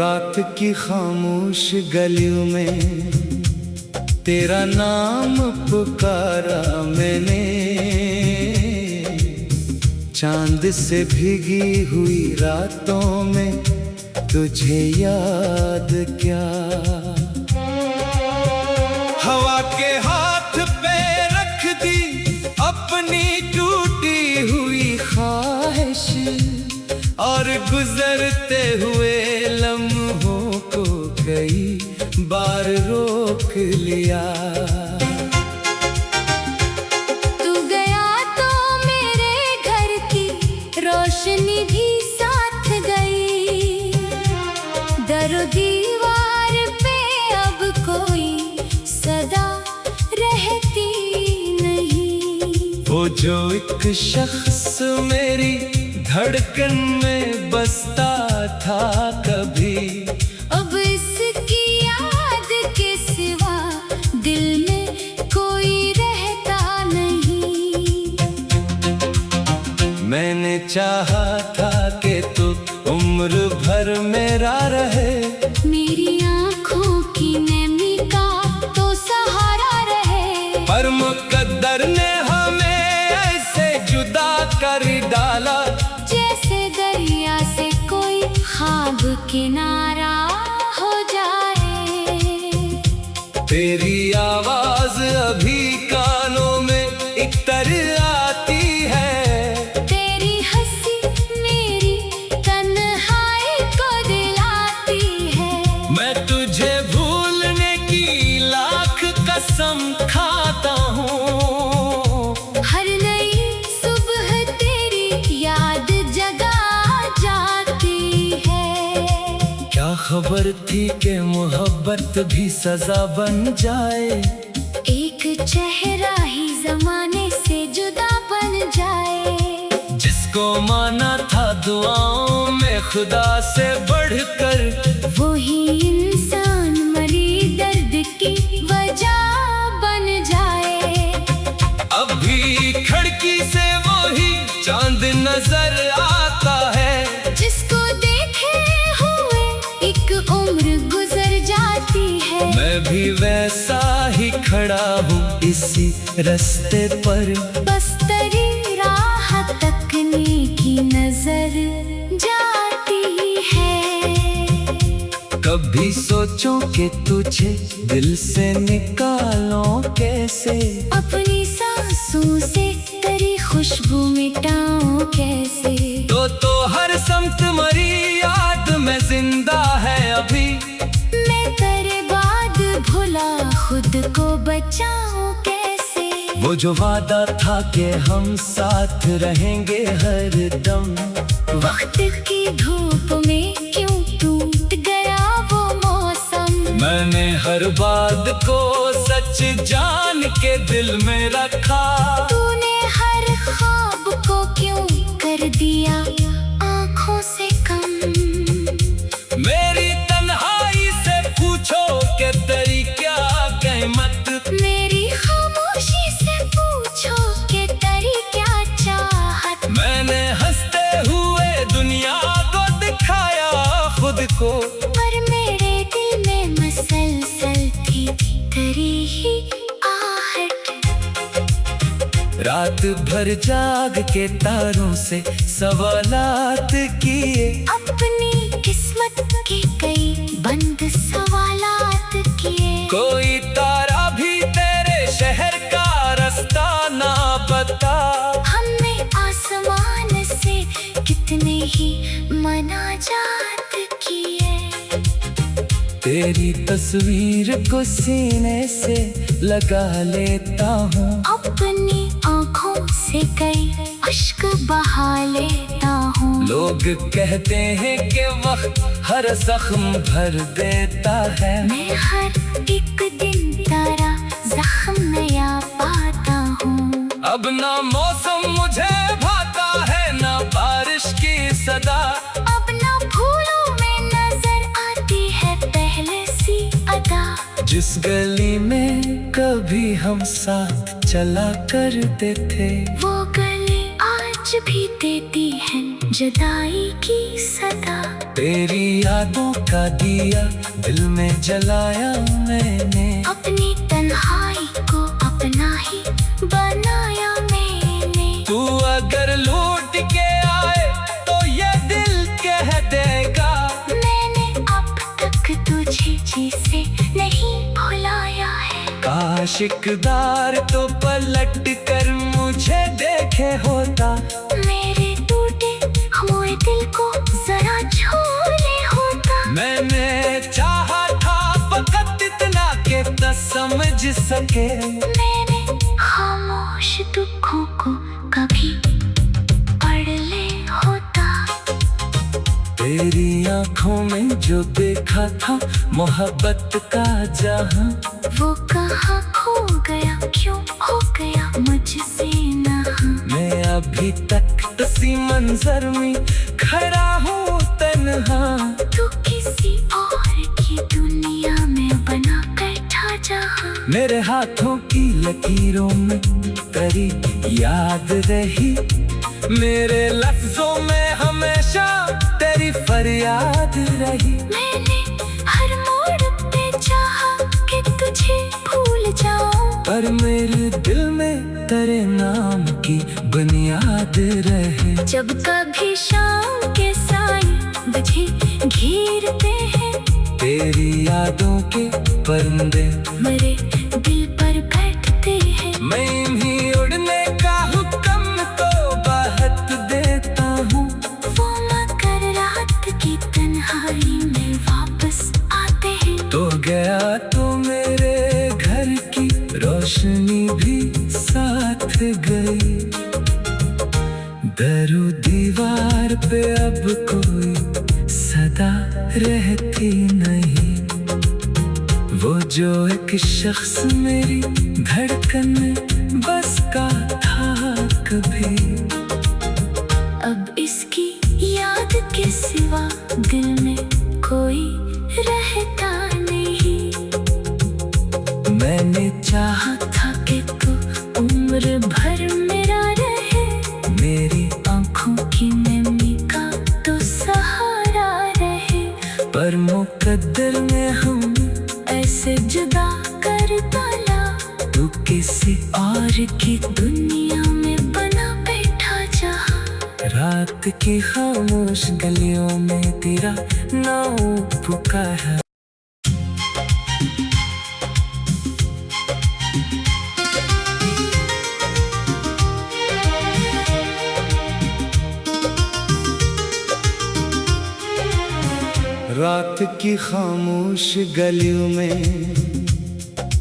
रात की खामोश गलियों में तेरा नाम पुकारा मैंने। चांद से भीगी हुई रातों में तुझे याद क्या। हवा के हाथ पे रख दी अपनी टूटी हुई ख्वाहिश, और गुजरते हुए लम्हों को कई बार रोक लिया। तू गया तो मेरे घर की रोशनी भी साथ गई। दरो दीवार पे अब कोई सदा रहती नहीं। वो जो एक शख्स मेरी धड़कन में बसता था कभी, अब इसकी याद के सिवा दिल में कोई रहता नहीं। मैंने चाहा था कि तू उम्र भर मेरा रहे। मेरी आँखों की नमी का तो सहारा रहे। पर मुकद्दर ने हमें ऐसे जुदा कर डाला, जैसे दरिया से कोई ख्वाब किनारा हो जाए। तेरी आवाज अभी कानों में इतर आती है। तेरी हंसी मेरी तन्हाई को दिलाती है। मैं तुझे भूलने की लाख कसम खाता हूँ। हर नई सुबह तेरी याद जगा जाती है। क्या खबर थी कि मोहब्बत भी सजा बन जाए। एक चेहरा ही जमाने से जुदा बन जाए। जिसको माना था दुआओं में खुदा से बढ़कर, वही इंसान मरी दर्द की वजह बन जाए। अब भी खिड़की से वही चांद नजर आता है। जिसको देखे हुए एक उम्र गुजर जाती है। मैं भी वैसा ही खड़ा हूँ इसी रास्ते पर, बस तेरी राह तकने की नजर जाती है। कभी सोचो कि तुझे दिल से निकालों कैसे। अपनी सांसों से तेरी खुशबू मिटाऊं कैसे। तो हर समत मरी याद में जिंदा है अभी। मैं तेरे बाद भुला खुद को बचाऊं कैसे। वो जो वादा था कि हम साथ रहेंगे हर दम, वक्त की धूप में क्यों टूट गया वो मौसम। मैंने हर बात को सच जान के दिल में रखा। तूने हर ख्वाब को क्यों कर दिया आँखों से कम। मेरी तन्हाई से पूछो कि तेरी क्या कीमत। मेरी खामोशी से पूछो कि तेरी क्या चाहत। मैंने हंसते हुए दुनिया को दिखाया खुद को, पर मेरे दिल में मसलसल थी तेरी ही आहट। रात भर जाग के तारों से सवालात किए। अपनी किस्मत के कई बंद सवालात किए। कोई तारा भी तेरे शहर का रास्ता ना बता। हमने आसमान से कितने ही मनाजात किए। तेरी तस्वीर को सीने से लगा लेता हूँ। अपनी आँखों से कई अश्क बहा लेता हूँ। लोग कहते हैं कि वक्त हर जख्म भर देता है। मैं हर एक दिन तेरा जख्म नया पाता हूँ। अब ना मौसम मुझे भाता है ना बारिश की सदा। अब ना फूलों में नजर आती है पहले सी अदा। जिस गली में कभी हम साथ चला करते थे, वो गली आज भी देती है जुदाई की सदा। तेरी यादों का दिया दिल में जलाया मैंने, अपनी तन्हाई को अपना ही बनाया मैंने। तू अगर लौट के आए तो ये दिल कह देगा, मैंने अब तक तुझे जिसे नहीं भुलाया है। काश इकदार तो पलट कर मुझे देखे होता, मेरे टूटे हुए दिल को जरा छू ले होता। मैंने चाहा था फकत इतना के न समझ सके, मैंने खामोश दुखों को कभी पढ़ ले होता। तेरी आंखों में जो देखा था मोहब्बत का जहां, वो कहाँ खो गया, क्यों हो गया मुझसे नहा। मैं अभी तक इसी मंजर में खड़ा हूँ तन्हा। तू किसी और की दुनिया में बना बैठा जहाँ। मेरे हाथों की लकीरों में तेरी याद रही, मेरे लफ्जों में हमेशा तेरी फरियाद रही। मैंने हर मोड़ पे चाहा कि तुझे भूल जाऊं, पर मेरे दिल में तेरे नाम की बुनियाद रहे। जब कभी शाम के साए मुझे घेरते हैं, तेरी यादों के परिंदे मेरे दिल पर बैठते हैं। मैं इन्हीं उड़ने का हुक्म तो बहुत देता हूँ, वो मगर रात की तन्हाई में वापस आते हैं। तो गया तो मेरे घर की रोशनी भी साथ गई। दरो दीवार पे अब कोई सदा रहती नहीं, वो जो एक शख्स मेरी धड़कन में बसता था कभी। अब इसकी याद के सिवा दिल में कोई रहता नहीं। मैंने चाहा था कि तू उम्र भर मेरा रहे, मेरी आंखों की नमी का तो सहारा रहे। पर मुकद्दर ने हम ऐसे जुदा कर डाला, तू किसी और की दुनिया में बना बैठा जहाँ। रात की खामोश गलियों में तेरा नाम पुकारा। रात की खामोश गलियों में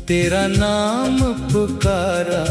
तेरा नाम पुकारा।